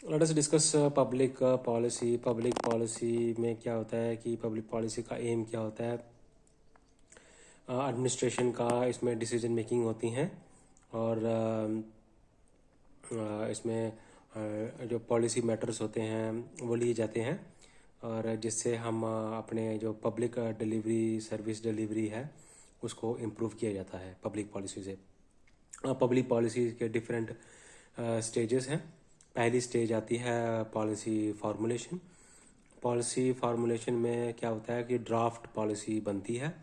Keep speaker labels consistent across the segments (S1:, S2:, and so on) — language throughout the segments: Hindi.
S1: Let us discuss public policy. Public policy में क्या होता है कि पब्लिक पॉलिसी का एम क्या होता है। एडमिनिस्ट्रेशन का इसमें डिसीजन मेकिंग होती हैं और इसमें जो पॉलिसी मैटर्स होते हैं वो लिए जाते हैं और जिससे हम अपने जो पब्लिक डिलीवरी सर्विस डिलीवरी है उसको इम्प्रूव किया जाता है पब्लिक पॉलिसी से। पब्लिक पॉलिसी के डिफरेंट स्टेजेस हैं। पहली स्टेज आती है पॉलिसी फार्मूलेशन। पॉलिसी फार्मूलेशन में क्या होता है कि ड्राफ्ट पॉलिसी बनती है।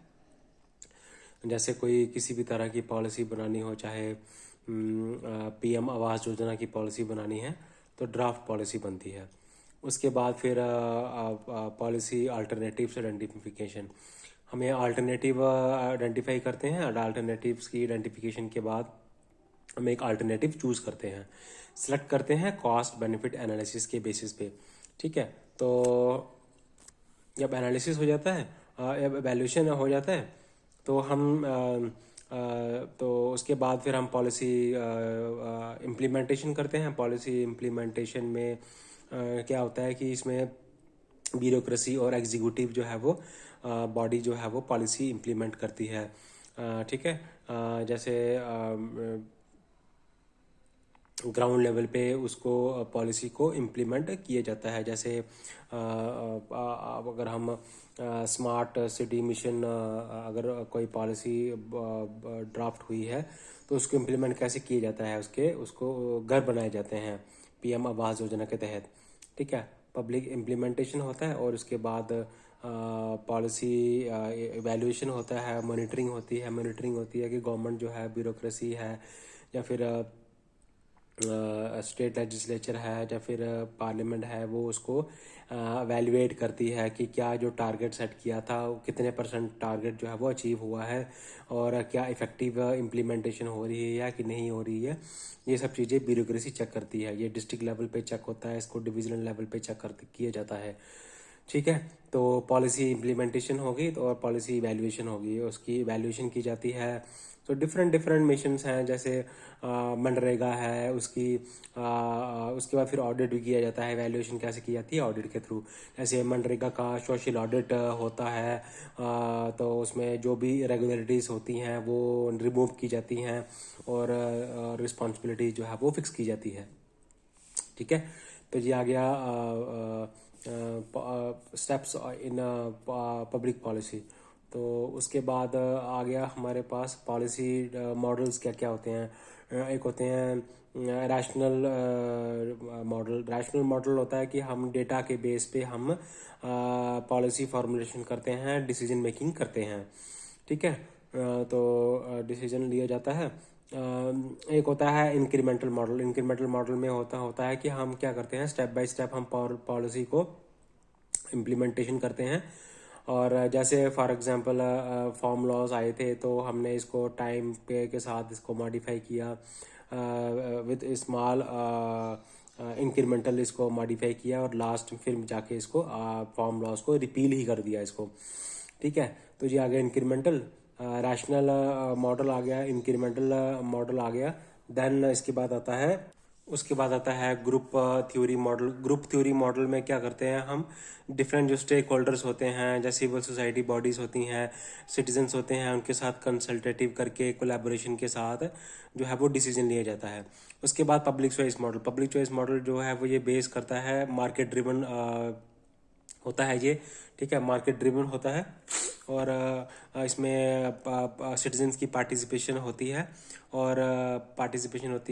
S1: जैसे कोई किसी भी तरह की पॉलिसी बनानी हो, चाहे पीएम आवास योजना की पॉलिसी बनानी है तो ड्राफ्ट पॉलिसी बनती है। उसके बाद फिर पॉलिसी अल्टरनेटिव्स आइडेंटिफिकेशन। हमें अल्टरनेटिव आइडेंटिफाई करते हैं और अल्टरनेटिव्स की आइडेंटिफिकेशन के बाद हम एक अल्टरनेटिव चूज करते हैं, सिलेक्ट करते हैं कॉस्ट बेनिफिट एनालिसिस के बेसिस पे। ठीक है, तो जब एनालिसिस हो जाता है, एवेल्यूशन हो जाता है, तो हम तो उसके बाद फिर हम पॉलिसी इम्प्लीमेंटेशन करते हैं। पॉलिसी इम्प्लीमेंटेशन में क्या होता है कि इसमें ब्यूरोक्रेसी और एग्जीक्यूटिव जो है वो बॉडी जो है वो पॉलिसी इम्प्लीमेंट करती है। ठीक है, जैसे ग्राउंड लेवल पे उसको पॉलिसी को इम्प्लीमेंट किया जाता है। जैसे अगर हम स्मार्ट सिटी मिशन अगर कोई पॉलिसी ड्राफ्ट हुई है तो उसको इम्प्लीमेंट कैसे किया जाता है, उसको घर बनाए जाते हैं पीएम आवास योजना के तहत। ठीक है, पब्लिक इम्प्लीमेंटेशन होता है और उसके बाद पॉलिसी इवैल्यूएशन होता है, मॉनिटरिंग होती है। मॉनिटरिंग होती है कि गवर्नमेंट जो है, ब्यूरोक्रेसी है या फिर स्टेट लेजिस्लेचर है या फिर पार्लियामेंट है, वो उसको वैल्यूएट करती है कि क्या जो टारगेट सेट किया था कितने परसेंट टारगेट जो है वो अचीव हुआ है और क्या इफेक्टिव इम्प्लीमेंटेशन हो रही है या कि नहीं हो रही है। ये सब चीज़ें ब्यूरोक्रेसी चेक करती है। ये डिस्ट्रिक्ट लेवल पे चेक होता है, इसको डिविजनल लेवल पे चेक कर किया जाता है। ठीक है, तो पॉलिसी इम्प्लीमेंटेशन होगी तो और पॉलिसी इवैल्यूएशन होगी, उसकी इवैल्यूएशन की जाती है। तो डिफरेंट डिफरेंट मिशंस हैं, जैसे मनरेगा है उसके बाद फिर ऑडिट भी किया जाता है। इवैल्यूएशन कैसे की जाती है? ऑडिट के थ्रू। जैसे मनरेगा का सोशल ऑडिट होता है, तो उसमें जो भी रेगुलरिटीज़ होती हैं वो रिमूव की जाती हैं और रिस्पॉन्सिबिलिटी जो है वो फिक्स की जाती है। ठीक है, तो ये आ गया स्टेप्स इन पब्लिक पॉलिसी। तो उसके बाद आ गया हमारे पास पॉलिसी मॉडल्स क्या क्या होते हैं। एक होते हैं रैशनल मॉडल। रैशनल मॉडल होता है कि हम डेटा के बेस पे हम पॉलिसी फॉर्मुलेशन करते हैं, डिसीजन मेकिंग करते हैं। ठीक है, तो डिसीजन लिया जाता है। एक होता है इंक्रीमेंटल मॉडल। इंक्रीमेंटल मॉडल में होता है कि हम क्या करते हैं, स्टेप बाय स्टेप हम पॉलिसी को इम्प्लीमेंटेशन करते हैं। और जैसे फॉर एग्जांपल फॉर्म लॉज आए थे तो हमने इसको टाइम पे के साथ इसको मॉडिफाई किया, विद स्मॉल इंक्रीमेंटल इसको मॉडिफाई किया और लास्ट फिर जाके इसको फॉर्म लॉज को रिपील ही कर दिया इसको। ठीक है, तो ये आ गया इंक्रीमेंटल। रैशनल मॉडल आ गया, इंक्रीमेंटल मॉडल आ गया। देन उसके बाद आता है group theory model. Group theory model में क्या करते हैं हम, डिफरेंट जो स्टेक होल्डर्स होते हैं, जैसे सिविल सोसाइटी बॉडीज होती हैं, सिटीजन्स होते हैं, उनके साथ कंसल्टेटिव करके कोलैबोरेशन के साथ जो है वो डिसीजन लिया जाता है। उसके बाद public choice model. Public choice model जो है वो ये बेस करता है, मार्केट ड्रिवन होता है ये। ठीक है, मार्केट ड्रिवन होता है और इसमें सिटीजन्स की पार्टिसिपेशन होती है और पार्टिसिपेटरी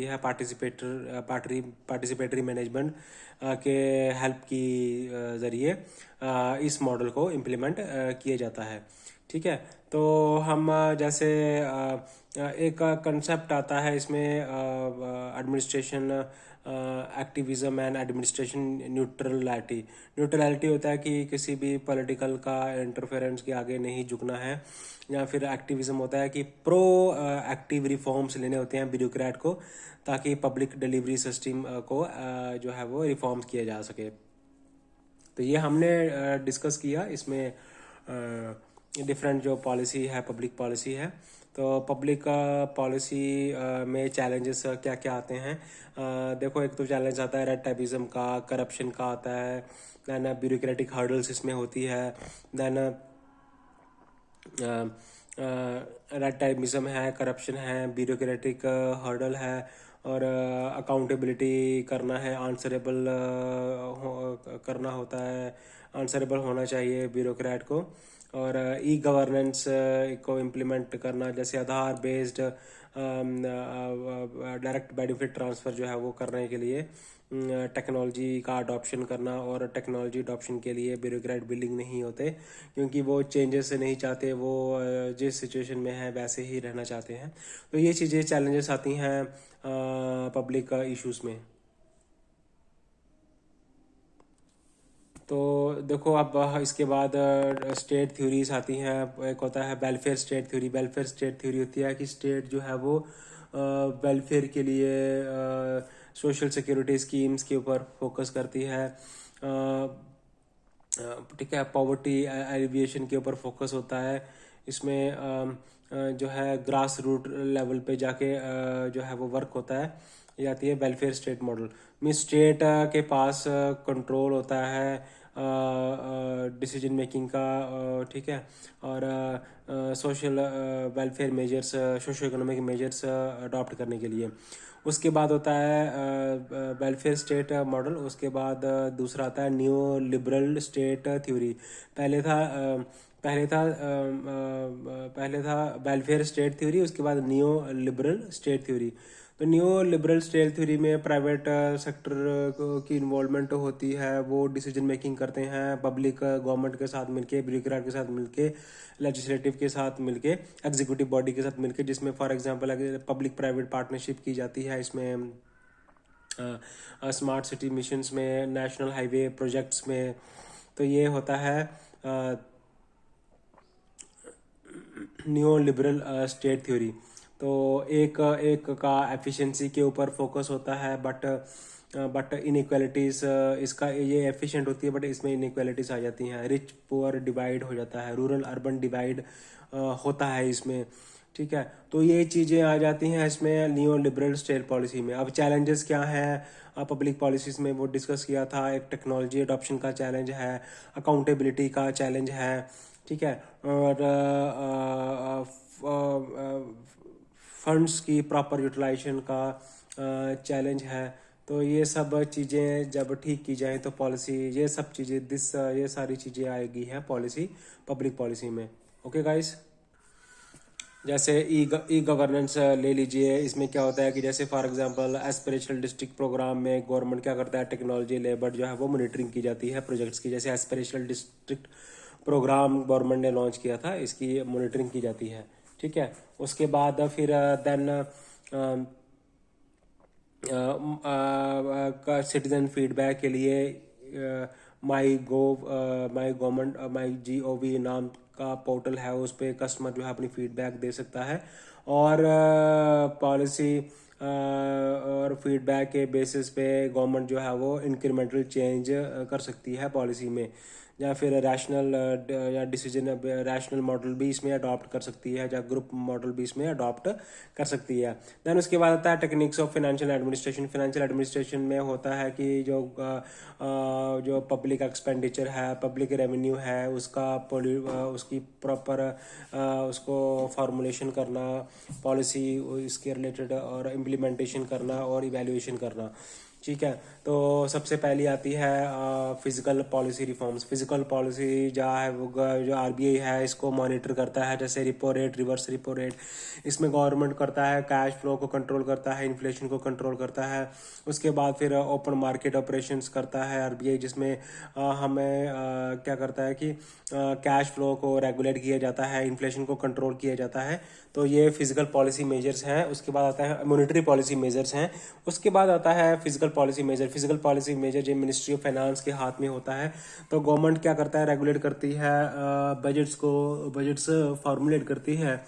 S1: मैनेजमेंट के हेल्प की ज़रिए इस मॉडल को इम्प्लीमेंट किया जाता है। ठीक है, तो हम जैसे एक कंसेप्ट आता है इसमें, administration activism and administration neutrality. Neutrality होता है कि किसी भी पॉलिटिकल का इंटरफेरेंस के आगे नहीं झुकना है, या फिर एक्टिविज्म होता है कि प्रो एक्टिव रिफॉर्म्स लेने होते हैं ब्यूरोक्रेट को, ताकि पब्लिक डिलीवरी सिस्टम को जो है वो रिफॉर्म्स किया जा सके। तो ये हमने डिस्कस किया इसमें डिफरेंट जो पॉलिसी है, पब्लिक पॉलिसी है। तो पब्लिक पॉलिसी में चैलेंजेस क्या क्या आते हैं? देखो, एक तो चैलेंज आता है रेड टाइपिज्म का, करप्शन का आता है, देन ब्यूरोक्रेटिक हर्डल्स इसमें होती है, देन रेड टाइपिज्म है, करप्शन है, ब्यूरोक्रेटिक हर्डल है, और अकाउंटेबिलिटी करना है, आंसरेबल करना होता है, आंसरेबल होना चाहिए ब्यूरोक्रेट को, और ई गवर्नेंस को इम्प्लीमेंट करना, जैसे आधार बेस्ड डायरेक्ट बेनिफिट ट्रांसफ़र जो है वो करने के लिए टेक्नोलॉजी का अडॉप्शन करना, और टेक्नोलॉजी अडॉप्शन के लिए ब्यूरोक्रेट बिलिंग नहीं होते, क्योंकि वो चेंजेस नहीं चाहते, वो जिस सिचुएशन में है वैसे ही रहना चाहते हैं। तो ये चीज़ें चैलेंजेस आती हैं पब्लिक इश्यूज में। तो देखो, अब इसके बाद स्टेट थ्योरीज आती हैं। एक होता है welfare state theory. Welfare state theory होती है कि स्टेट जो है वो वेलफेयर के लिए सोशल सिक्योरिटी स्कीम्स के ऊपर फोकस करती है, ठीक है। पॉवर्टी एलिविएशन के ऊपर फोकस होता है। इसमें जो है ग्रास रूट लेवल पे जाके जो है वो वर्क होता है। ये आती है वेलफेयर स्टेट मॉडल में। स्टेट के पास कंट्रोल होता है डिसीजन मेकिंग का, ठीक है, और social welfare measures, socio economic measures adopt करने के लिए। उसके बाद होता है वेलफेयर स्टेट मॉडल। उसके बाद दूसरा आता है न्यू लिबरल स्टेट थ्योरी। पहले था पहले था पहले था वेलफेयर स्टेट थ्योरी, उसके बाद न्यू लिबरल स्टेट थ्योरी। तो न्यू लिबरल स्टेट थ्योरी में प्राइवेट सेक्टर की इन्वॉल्वमेंट होती है, वो डिसीजन मेकिंग करते हैं पब्लिक गवर्नमेंट के साथ मिलके, ब्यूरोक्रेट के साथ मिलके, लेजिस्लेटिव के साथ मिलके, एग्जीक्यूटिव बॉडी के साथ मिलके, जिसमें for example public private partnership की जाती है। इसमें स्मार्ट सिटी मिशंस में, नेशनल हाईवे प्रोजेक्ट्स में। तो ये होता है न्यू लिबरल स्टेट थ्योरी। तो एक एक का एफिशिएंसी के ऊपर फोकस होता है, बट इनइक्वालिटीज, इसका ये एफिशिएंट होती है बट इसमें इनइक्वालिटीज आ जाती हैं, रिच पुअर डिवाइड हो जाता है, रूरल अर्बन डिवाइड होता है इसमें, ठीक है। तो ये चीज़ें आ जाती हैं इसमें न्यू लिबरल स्टेट पॉलिसी में। अब चैलेंजेस क्या हैं पब्लिक पॉलिसीज में, वो डिस्कस किया था। एक टेक्नोलॉजी अडॉप्शन का चैलेंज है, अकाउंटेबिलिटी का चैलेंज है, ठीक है, और फंड्स की प्रॉपर यूटिलाइजेशन का चैलेंज है। तो ये सब चीज़ें जब ठीक की जाए तो पॉलिसी, ये सब चीज़ें ये सारी चीज़ें आएगी है पॉलिसी, पब्लिक पॉलिसी में। ओके गाइस, जैसे ई गवर्नेंस ले लीजिए। इसमें क्या होता है कि जैसे for example aspirational district programme में गवर्नमेंट क्या करता है, टेक्नोलॉजी लेबर जो है वो मॉनिटरिंग की जाती है प्रोजेक्ट्स की। जैसे एस्पिरेशनल डिस्ट्रिक्ट प्रोग्राम गवर्नमेंट ने लॉन्च किया था, इसकी मॉनिटरिंग की जाती है, ठीक है। उसके बाद फिर देन का सिटीजन फीडबैक के लिए माई GOV नाम का पोर्टल है, उस पर कस्टमर जो है अपनी फीडबैक दे सकता है, और पॉलिसी और फीडबैक के बेसिस पे गवर्नमेंट जो है वो इंक्रीमेंटल चेंज कर सकती है पॉलिसी में, या फिर रैशनल या डिसीजन रैशनल मॉडल भी इसमें अडॉप्ट कर सकती है, या ग्रुप मॉडल भी इसमें अडॉप्ट कर सकती है। देन उसके बाद आता है techniques of financial administration. Financial administration में होता है कि जो पब्लिक एक्सपेंडिचर है, पब्लिक रेवेन्यू है, उसकी प्रॉपर उसको फॉर्मुलेशन करना, पॉलिसी इसके रिलेटेड, और इम्प्लीमेंटेशन करना, और इवैल्यूएशन करना, ठीक है। तो सबसे पहली आती है physical policy reforms. Physical policy जो है वो जो RBI है इसको मॉनिटर करता है, जैसे repo rate, reverse repo rate. इसमें गवर्नमेंट करता है कैश फ्लो को कंट्रोल करता है, इन्फ्लेशन को कंट्रोल करता है। उसके बाद फिर ओपन मार्केट ऑपरेशंस करता है RBI, जिसमें हमें क्या करता है कि कैश फ्लो को रेगुलेट किया जाता है, इन्फ्लेशन को कंट्रोल किया जाता है। तो ये फिजिकल पॉलिसी मेजर्स हैं। उसके बाद आता है मॉनेटरी पॉलिसी मेजर्स हैं। उसके बाद आता है physical policy measure. Physical policy measure जो मिनिस्ट्री ऑफ फाइनेंस के हाथ में होता है। तो गवर्नमेंट क्या करता है, रेगुलेट करती है बजट्स फॉर्मुलेट करती है,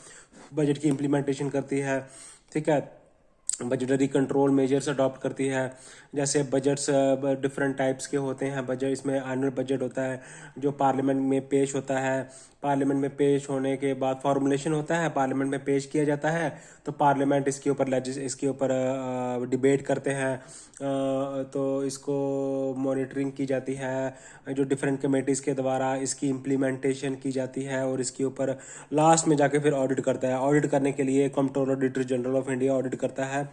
S1: बजट की इम्प्लीमेंटेशन करती है, ठीक है। बजटरी कंट्रोल मेजर्स अडॉप्ट करती है। जैसे बजट्स डिफरेंट टाइप्स के होते हैं बजट। इसमें एनुअल बजट होता है जो पार्लियामेंट में पेश होता है। पार्लियामेंट में पेश होने के बाद फॉर्मुलेशन होता है, पार्लियामेंट में पेश किया जाता है, तो पार्लियामेंट इसके ऊपर डिबेट करते हैं। तो इसको मॉनिटरिंग की जाती है जो डिफरेंट कमेटीज़ के द्वारा, इसकी इम्प्लीमेंटेशन की जाती है और इसके ऊपर लास्ट में जाके फिर ऑडिट करता है। ऑडिट करने के लिए controller auditor general of India audit करता है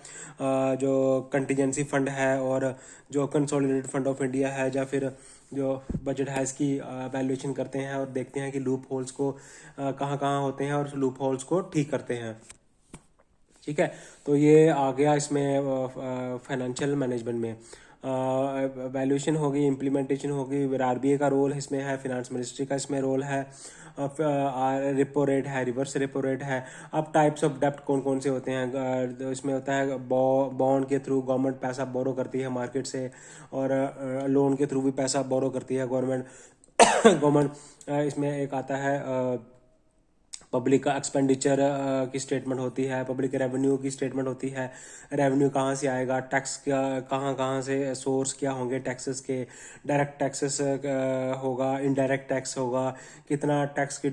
S1: जो कंटीजेंसी फंड है और जो कंसोलिडेटेड फंड ऑफ इंडिया है, या फिर जो बजट है इसकी वैल्यूएशन करते हैं और देखते हैं कि लूप होल्स को कहाँ कहाँ होते हैं और लूप होल्स को ठीक करते हैं। ठीक है, तो ये आ गया इसमें फाइनेंशियल मैनेजमेंट में। वैल्यूएशन होगी, इम्प्लीमेंटेशन होगी, फिर आरबीआई का रोल इसमें है, फिनांस मिनिस्ट्री का इसमें रोल है, रिपो रेट है, रिवर्स रिपो रेट है। अब टाइप्स ऑफ डेप्ट कौन कौन से होते हैं, तो इसमें होता है बॉन्ड के थ्रू गवर्नमेंट पैसा बोरो करती है मार्केट से, और लोन के थ्रू भी पैसा बोरो करती है गवर्नमेंट। गवर्नमेंट इसमें एक आता है पब्लिक एक्सपेंडिचर की स्टेटमेंट होती है, पब्लिक रेवेन्यू की स्टेटमेंट होती है। रेवेन्यू कहाँ से आएगा, टैक्स क्या कहाँ कहाँ से सोर्स क्या होंगे टैक्सेस के, डायरेक्ट टैक्सेस होगा, इनडायरेक्ट टैक्स होगा, कितना टैक्स की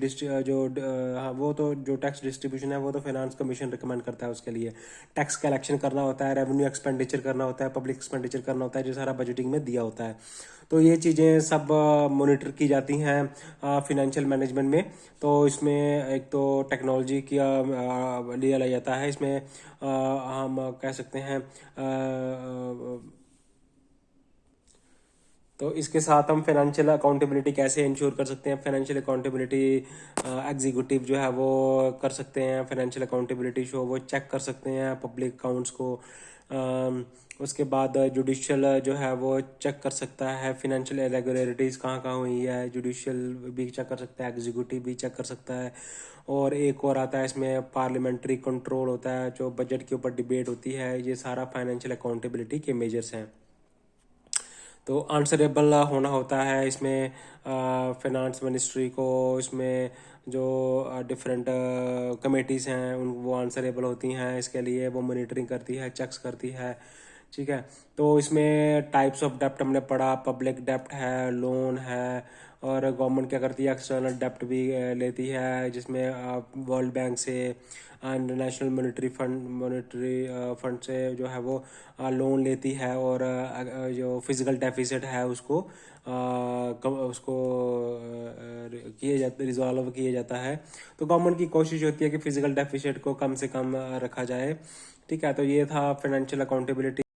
S1: वो तो जो टैक्स डिस्ट्रीब्यूशन है वो तो फाइनेंस कमीशन रिकमेंड करता है उसके लिए। टैक्स कलेक्शन करना होता है, रेवेन्यू एक्सपेंडिचर करना होता है, पब्लिक एक्सपेंडिचर करना होता है, जो सारा बजटिंग में दिया होता है। तो ये चीज़ें सब मॉनिटर की जाती हैं फिनेंशियल मैनेजमेंट में। तो इसमें एक तो टेक्नोलॉजी की लिया जाता है। इसमें हम कह सकते हैं तो इसके साथ हम फाइनेंशियल अकाउंटेबिलिटी कैसे इंश्योर कर सकते हैं। फाइनेंशियल अकाउंटेबिलिटी एग्जीक्यूटिव जो है वो कर सकते हैं, फाइनेंशियल अकाउंटेबिलिटी शो वो चेक कर सकते हैं पब्लिक अकाउंट्स को। उसके बाद जुडिशियल जो है वो चेक कर सकता है फाइनेंशियल इरेगुलरिटीज़ कहाँ कहाँ हुई है, जुडिशियल भी चेक कर सकता है, एग्जीक्यूटिव भी चेक कर सकता है। और एक और आता है इसमें पार्लियामेंट्री कंट्रोल होता है, जो बजट के ऊपर डिबेट होती है। ये सारा फाइनेंशियल अकाउंटेबिलिटी के मेजर्स हैं। तो आंसरेबल होना होता है इसमें फाइनेंस मिनिस्ट्री को। इसमें जो डिफरेंट कमेटीज़ हैं उन वो आंसरेबल होती हैं इसके लिए, वो मॉनिटरिंग करती है, चेक्स करती है। ठीक है, तो इसमें टाइप्स ऑफ डेप्ट हमने पढ़ा, पब्लिक डेप्ट है, लोन है, और गवर्नमेंट क्या करती है एक्सटर्नल डेप्ट भी लेती है, जिसमें वर्ल्ड बैंक से एंड नेशनल मॉनेटरी फंड से जो है वो लोन लेती है, और जो फिजिकल डेफिसिट है उसको रिजॉल्व किया जाता है। तो गवर्नमेंट की कोशिश होती है कि फिजिकल डेफिसिट को कम से कम रखा जाए। ठीक है, तो ये था फाइनेंशियल अकाउंटेबिलिटी।